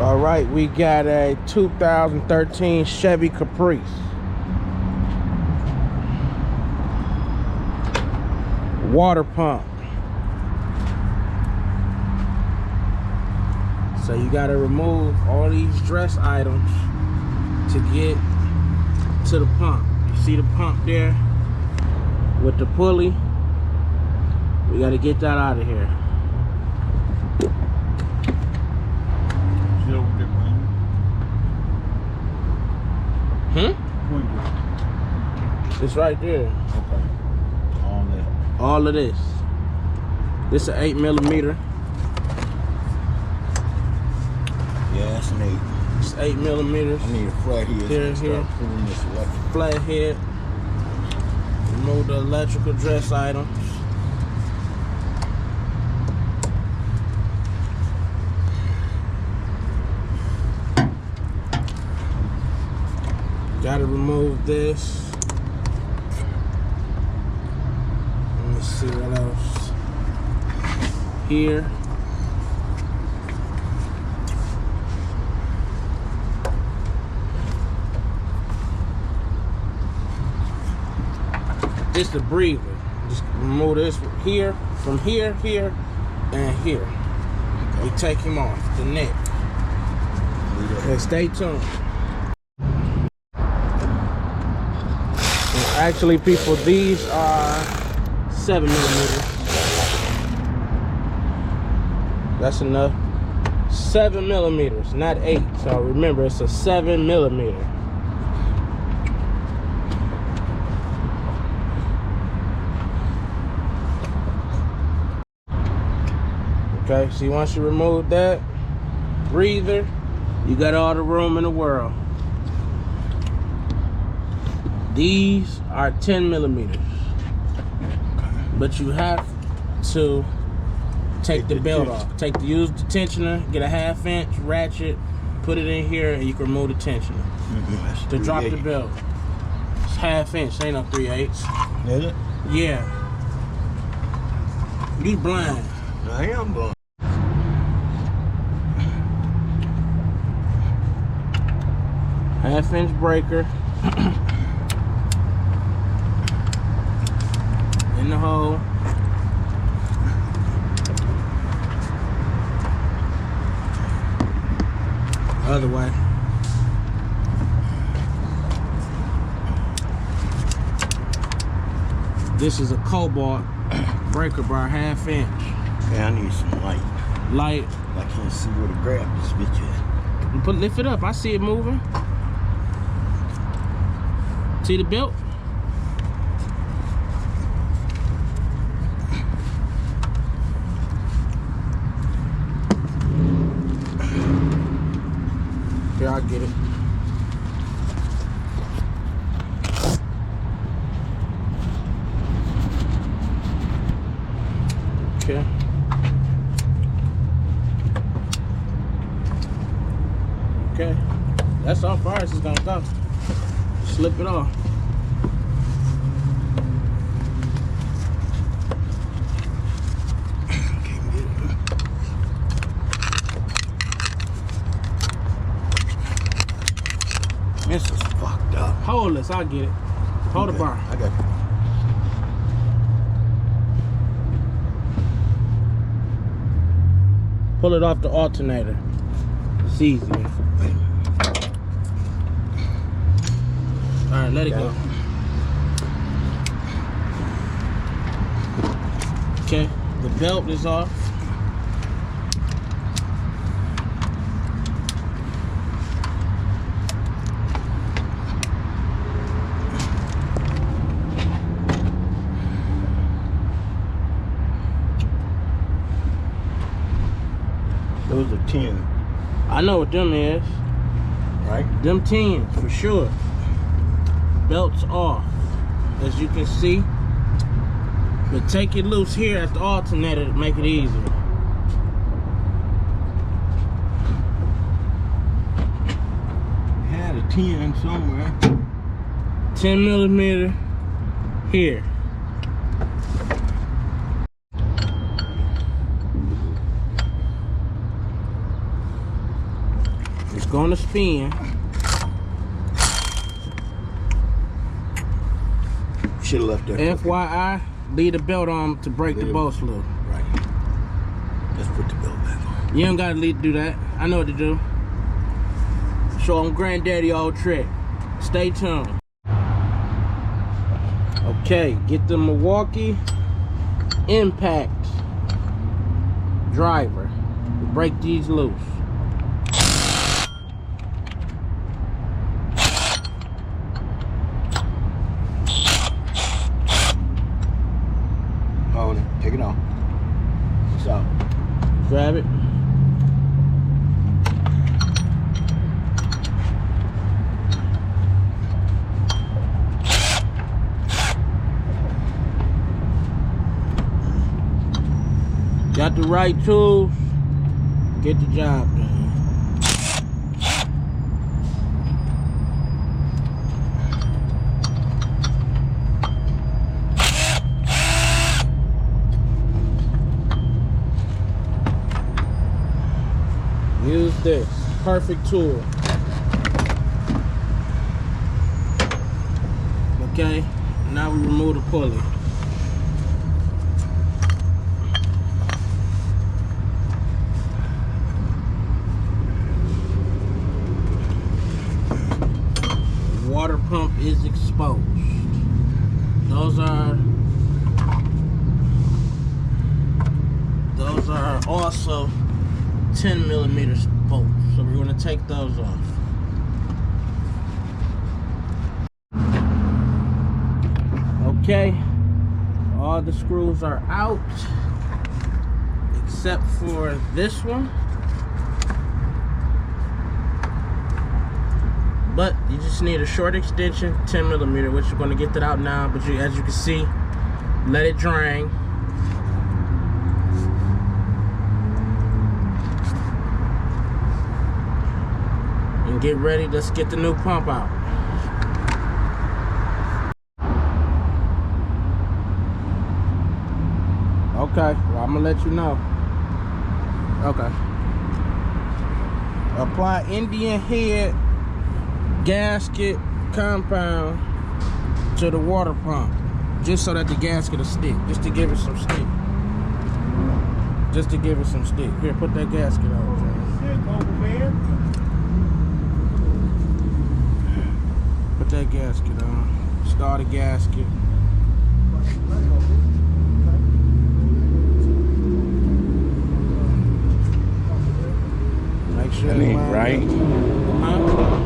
All right, we got a 2013 Chevy Caprice. Water pump. So you got to remove all these dress items to get to the pump. You see the pump there with the pulley? We got to get that out of here. It's right there. Okay. All of this. This is an 8mm. Yeah, that's an 8. It's 8mm. I need a flat head. Here. Flat head. Remove the electrical dress items. Gotta remove this. Let me see what else. Here. This the breather. Just remove this here, from here, here, and here. We take him off the neck. And stay tuned. Actually, people, these are 7mm. That's enough. 7mm, not 8. So remember, it's a 7mm. Okay, see, once you remove that breather, you got all the room in the world. These are 10mm, but you have to take the belt off. Use the tensioner, get a 1/2 inch ratchet, put it in here, and you can remove the tensioner to drop the belt. It's 1/2 inch, ain't no 3/8. Is it? Yeah. You blind. I am blind. 1/2 inch breaker. In the hole. Other way. This is a kobalt breaker by 1/2 inch. Okay, I need some light. Light. I can't see where to grab this bitch at. Lift it up. I see it moving. See the belt? Here, I'll get it. Okay. Okay. That's how far this is gonna go. Slip it off. This is fucked up. Hold this, I'll get it. Hold the bar. I got you. Pull it off the alternator. It's easier. Alright, let it go. Okay, the belt is off. Those are 10. I know what them is. Right? Them 10s for sure. Belt's off, as you can see. But take it loose here at the alternator to make it easier. Had a 10 somewhere. 10mm here. It's gonna spin. Should have left that. FYI, leave the belt on to break the bolts loose. Right. Let's put the belt back on. You don't gotta do that. I know what to do. Show them granddaddy old trick. Stay tuned. Okay, get the Milwaukee impact driver. Break these loose. Hold it. Take it off. So. Grab it. Got the right tools, get the job done. Use this, perfect tool. Okay, now we remove the pulley. Water pump is exposed. Those are also 10 millimeters bolts, so we're going to take those off. Okay, all the screws are out except for this one. But you just need a short extension, 10 millimeter, which you're going to get that out now. But as you can see, let it drain. And get ready. Let's get the new pump out. Okay, well, I'm going to let you know. Okay. Apply Indian head gasket compound to the water pump, just so that the gasket will stick, just to give it some stick. Just to give it some stick. Here, put that gasket on, James. Put that gasket on. Start a gasket. Make sure That ain't right. Huh?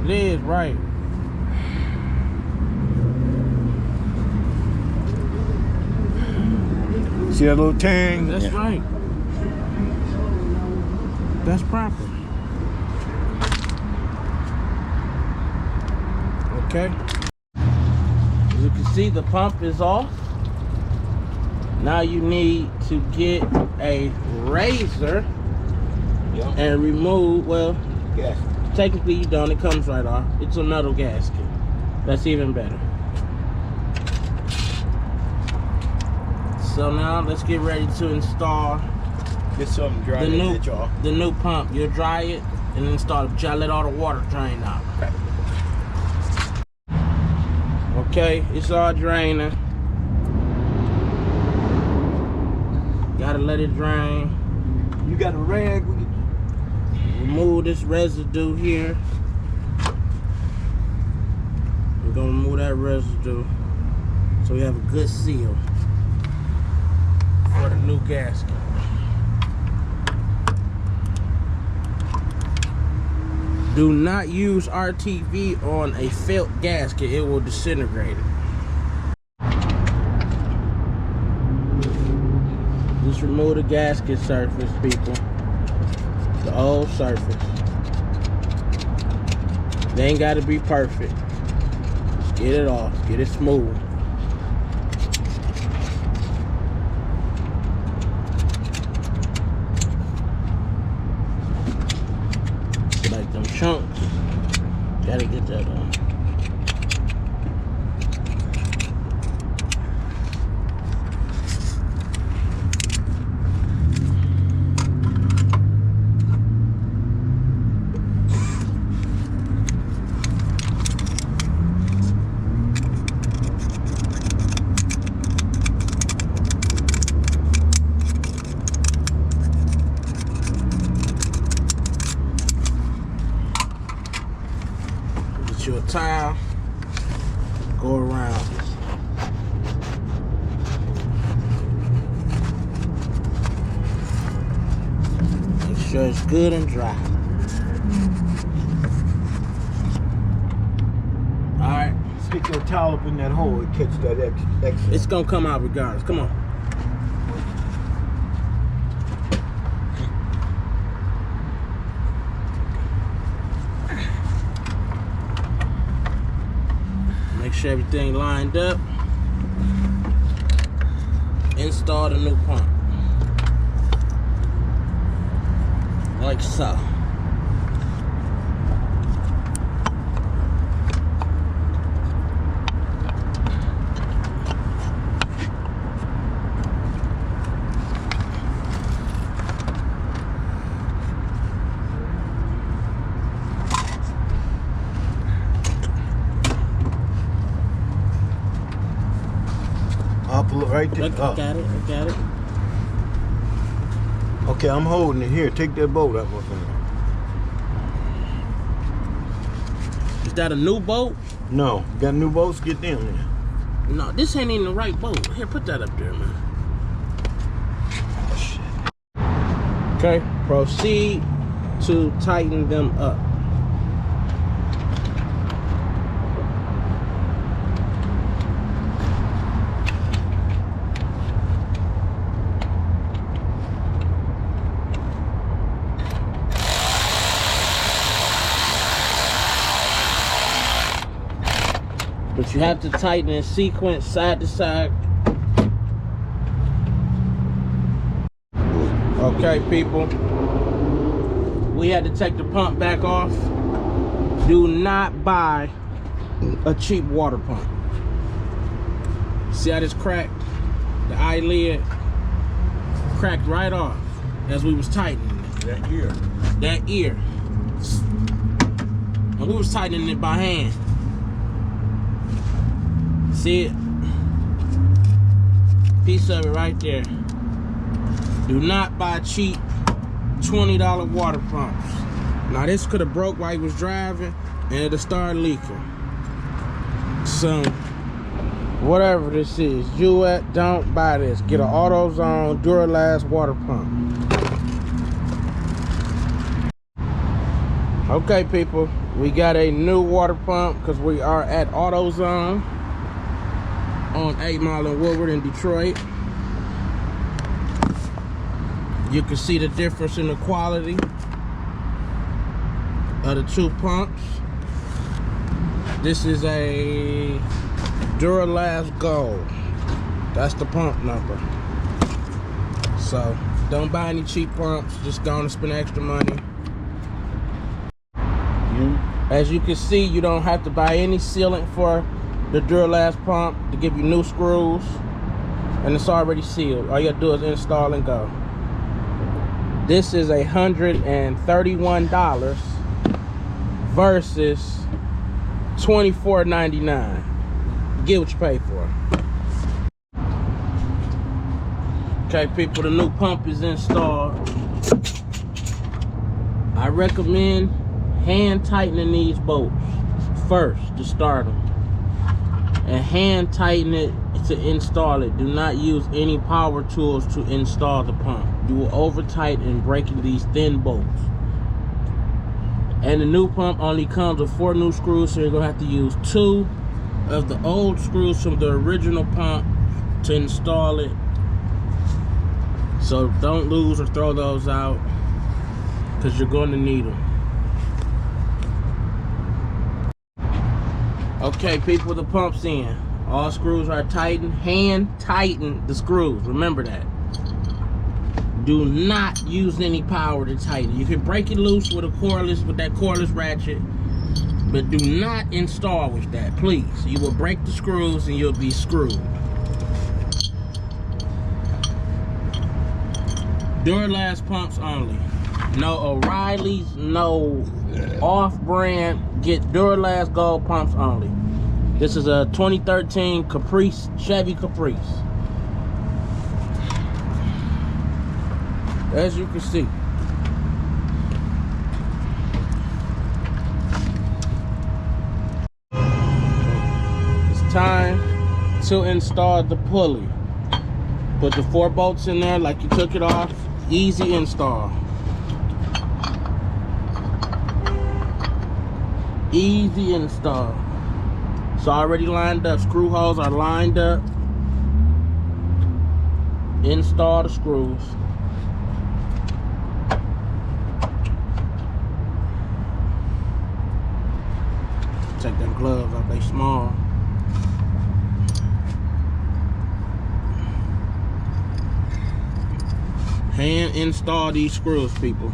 It is right. See that little tang? That's right. That's proper. Okay. As you can see, the pump is off. Now you need to get a razor and remove, well, Yes. technically you don't, it comes right off. It's a metal gasket. That's even better. So now let's get ready to install Get something dry. the new pump. You'll dry it and install it. Let all the water drain out. Okay, it's all draining. Gotta let it drain. You got a rag? Remove this residue here. We're gonna remove that residue so we have a good seal for the new gasket. Do not use RTV on a felt gasket, it will disintegrate it. Just remove the gasket surface, people. The old surface. They ain't gotta be perfect. Just get it off, get it smooth. Like them chunks. Gotta get that on. towel, go around. Make sure it's good and dry. Alright. Stick that towel up in that hole and catch that excess. It's gonna come out regardless. Come on. Make sure everything lined up. Install the new pump. Like so. I'll pull it right there. I got it, I got it. Okay, I'm holding it here. Take that bolt out, my friend. Is that a new bolt? No. Got new bolts? Get them there. No, this ain't even the right bolt. Here, put that up there, man. Oh, shit. Okay, proceed to tighten them up. But you have to tighten in sequence, side to side. Okay, people. We had to take the pump back off. Do not buy a cheap water pump. See how this cracked? The eyelid cracked right off as we was tightening it. That ear. That ear. And we was tightening it by hand. See it? Piece of it right there. Do not buy cheap $20 water pumps. Now this could have broke while he was driving and it'll start leaking. So whatever this is, don't buy this. Get an AutoZone Duralast water pump. Okay, people, we got a new water pump because we are at AutoZone on 8 Mile and Woodward in Detroit. You can see the difference in the quality of the two pumps. This is a Duralast Gold. That's the pump number. So don't buy any cheap pumps. Just go and spend extra money. As you can see, you don't have to buy any sealant for the Duralast pump to give you new screws, and it's already sealed. All you gotta do is install and go. This is $131 versus $24.99. Get what you pay for. Okay, people, the new pump is installed. I recommend hand tightening these bolts first to start them, and hand tighten it to install it. Do not use any power tools to install the pump. You will over tighten and breaking these thin bolts. And the new pump only comes with 4 new screws, so you're gonna have to use 2 of the old screws from the original pump to install it. So don't lose or throw those out, because you're going to need them. Okay, people, the pump's in. All screws are tightened. Hand tighten the screws. Remember that. Do not use any power to tighten. You can break it loose with that cordless ratchet, but do not install with that, please. You will break the screws and you'll be screwed. Duralast pumps only. No O'Reilly's, no off-brand. Get Duralast Gold pumps only. This is a 2013 Caprice, Chevy Caprice. As you can see. to install the pulley. Put the 4 bolts in there like you took it off. Easy install. Easy install. It's already lined up. Screw holes are lined up. Install the screws. Take them gloves off, they small. Hand install these screws, people.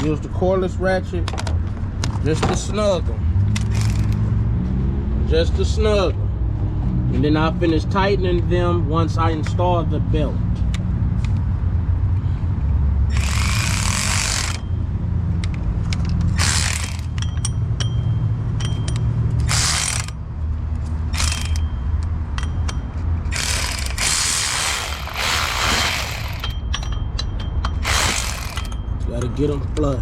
Use the cordless ratchet just to snug them. Just to snug them. And then I'll finish tightening them once I install the belt. Gotta get them flush.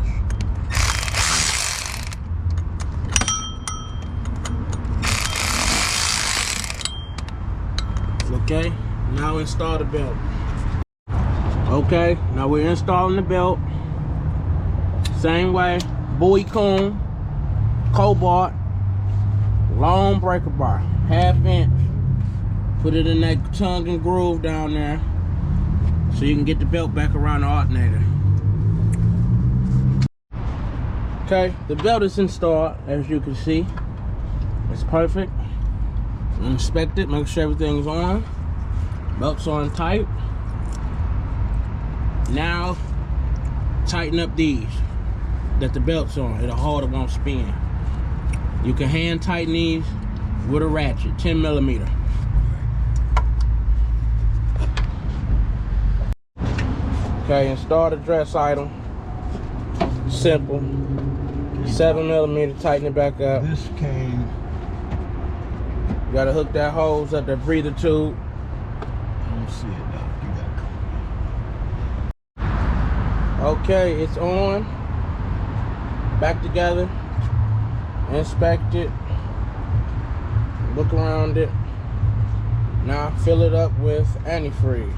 Okay, now install the belt. Okay, now we're installing the belt. Same way, buoy cone, kobalt, long breaker bar, 1/2 inch. Put it in that tongue and groove down there so you can get the belt back around the alternator. Okay, the belt is installed, as you can see. It's perfect. Inspect it, make sure everything's on. Belt's on tight. Now, tighten up these that the belt's on. It'll hold, it won't spin. You can hand tighten these with a ratchet, 10mm. Okay, install the dress item. Simple. 7mm, tighten it back up. This came. You gotta hook that hose up, that breather tube. I don't see it now. You got. Okay, it's on. Back together. Inspect it. Look around it. Now fill it up with antifreeze.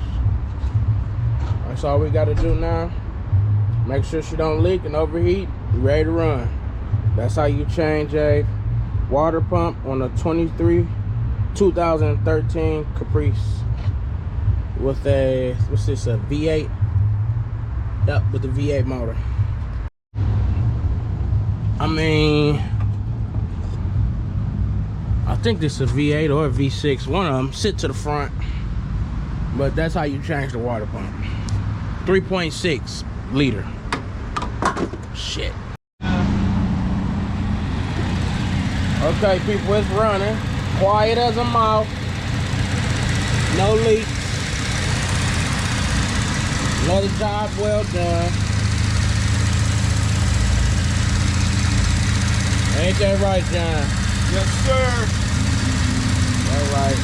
That's all we gotta do now. Make sure she don't leak and overheat. You're ready to run. That's how you change a water pump on a 2013 Caprice with a, what's this, a V8? Yep, with the V8 motor. I mean, I think this is a V8 or a V6. One of them sit to the front, but that's how you change the water pump. 3.6 liter. Shit. Okay, people, it's running. Quiet as a mouse. No leaks. Another job well done. Ain't that right, John? Yes, sir. All right.